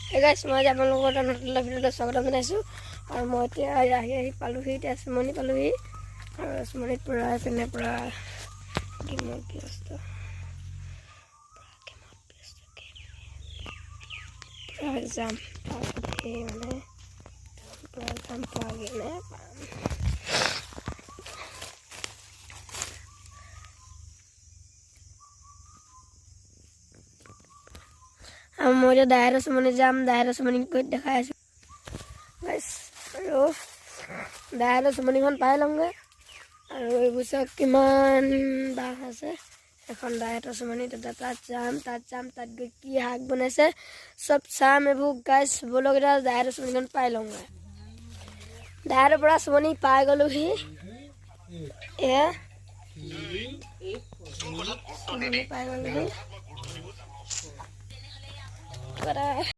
Hey guys, মই আপোনালোকৰ নতুন ভিডিঅ'ত স্বাগতম জনাইছোঁ আৰু মই এতিয়া আহি পালোহি এতিয়া চুমনি পালোহি আৰু চুমনিত পৰা এইপিনে পৰা গেমত ব্যস্ত যাম মানে পৰা যাম পোৱাগৈ নে মই এতিয়া দাইৰা চুমনি যাম দাইৰা চুমনি গৈ দেখাই আছোঁ গাইছ আৰু দাইৰা চুমনিখন পাই লওঁগৈ আৰু এইবোৰ চাওক কিমান বাঘ আছে এখন দাইৰা চুমনি তাত যাম তাত গৈ কি শাক বনাইছে চব চাম এইবোৰ গাইছ ব'লক এতিয়া দাইৰা চুমনিখন পাই লওঁগৈ দাইৰাৰ পৰা চুমনি পাই গ'লোহি এয়া চুমনি পাই গ'লোহি